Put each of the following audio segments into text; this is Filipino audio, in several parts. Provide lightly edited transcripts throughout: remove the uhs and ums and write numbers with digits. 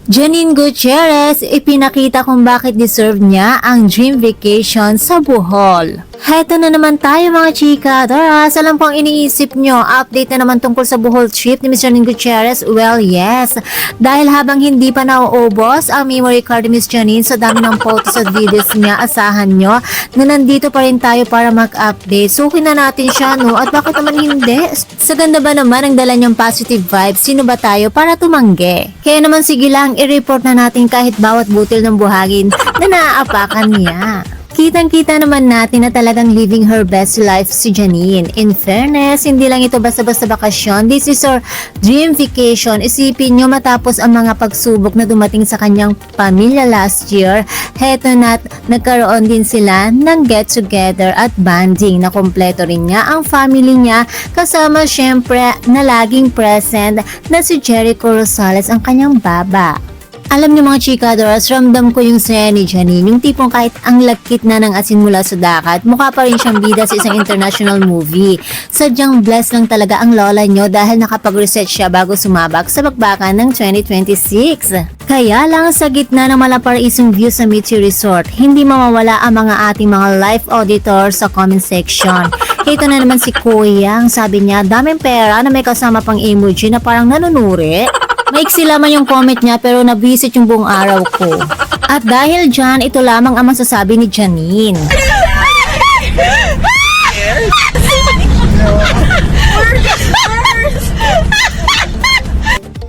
Janine Gutierrez, ipinakita kung bakit deserve niya ang dream vacation sa Bohol. Heto na naman tayo mga chika. Doras, alam po ang iniisip nyo. Update na naman tungkol sa Bohol trip ni Miss Janine Gutierrez. Well, yes. Dahil habang hindi pa nauubos ang memory card ni Miss Janine sa dami ng photos at videos niya, asahan nyo na nandito pa rin tayo para mag-update. Sukin na natin siya, no? At bakit naman hindi? Sa ganda ba naman ang dala niyang positive vibes? Sino ba tayo para tumanggi? Kaya naman sige lang, i-report na natin kahit bawat butil ng buhagin na naaapakan niya. Kitang-kita naman natin na talagang living her best life si Janine. In fairness, hindi lang ito basta-basta bakasyon. This is her dream vacation. Isipin nyo matapos ang mga pagsubok na dumating sa kanyang pamilya last year. Heto na't nagkaroon din sila ng get-together at bonding na kompleto rin niya ang family niya kasama syempre na laging present na si Jericho Rosales ang kanyang baba. Alam niyo mga chikadoras, ramdam ko yung saya ni Janine, yung tipong kahit ang lagkit na ng asin mula sa dagat, mukha pa rin siyang bida sa isang international movie. Sadyang blessed lang talaga ang lola niyo dahil nakapag-reset siya bago sumabak sa bakbakan ng 2026. Kaya lang sa gitna ng malaparaisong view sa Michi Resort, hindi mawawala ang mga ating mga live auditor sa comment section. Ito na naman si Kuya, ang sabi niya, daming pera na may kasama pang emoji na parang nanunuri. Maiksi lamang yung comment niya pero nabisit yung buong araw ko. At dahil dyan, ito lamang ang masasabi ni Janine.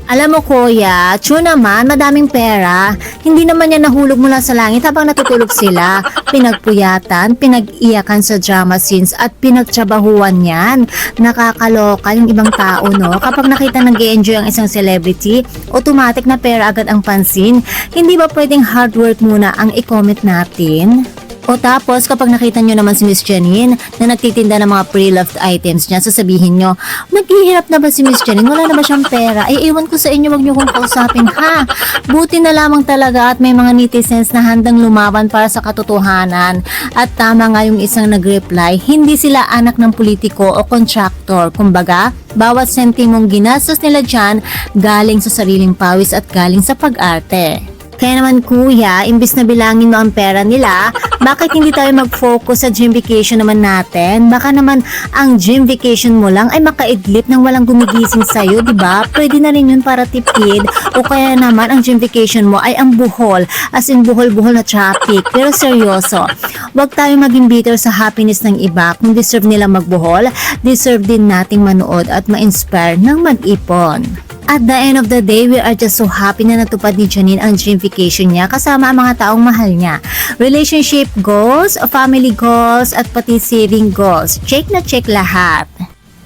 Alam mo kuya, true naman, madaming pera. Hindi naman yan nahulog mula sa langit habang natutulog sila. Pinagpuyatan, pinag-iyakan sa drama scenes at pinagtrabahuan yan. Nakakaloka yung ibang tao, no? Kapag nakita nag-e-enjoy ang isang celebrity, automatic na pera agad ang pansin. Hindi ba pwedeng hard work muna ang i-comment natin? O tapos, kapag nakita nyo naman si Miss Janine na nagtitinda ng mga pre-loved items niya, sasabihin nyo, naghihirap na ba si Miss Janine? Wala na ba siyang pera? Ay, iwan ko sa inyo, wag nyo kong kausapin, ha? Buti na lamang talaga at may mga netizens na handang lumaban para sa katotohanan. At tama nga yung isang nag-reply, hindi sila anak ng politiko o contractor. Kumbaga, bawat sentimong ginastos nila dyan, galing sa sariling pawis at galing sa pag-arte. Kaya naman kuya, imbis na bilangin mo ang pera nila, bakit hindi tayo mag-focus sa dream vacation naman natin? Baka naman ang dream vacation mo lang ay makaidlip ng walang gumigising sa'yo, diba? Pwede na rin yun para tipid. O kaya naman ang dream vacation mo ay ang Bohol, as in buhol-buhol na traffic. Pero seryoso, wag tayo maging bitter sa happiness ng iba. Kung deserve nila magbuhol, deserve din nating manood at ma-inspire ng mag-ipon. At the end of the day, we are just so happy na natupad ni Janine ang dream vacation niya kasama ang mga taong mahal niya. Relationship goals, family goals, at pati saving goals. Check na check lahat.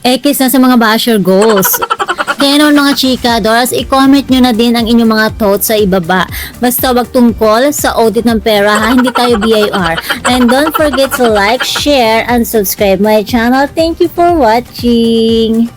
X na sa mga basher goals. Kaya naman mga chika, Doras, i-comment nyo na din ang inyong mga thoughts sa ibaba. Basta wag tungkol sa audit ng pera ha, hindi tayo BIR. And don't forget to like, share, and subscribe my channel. Thank you for watching.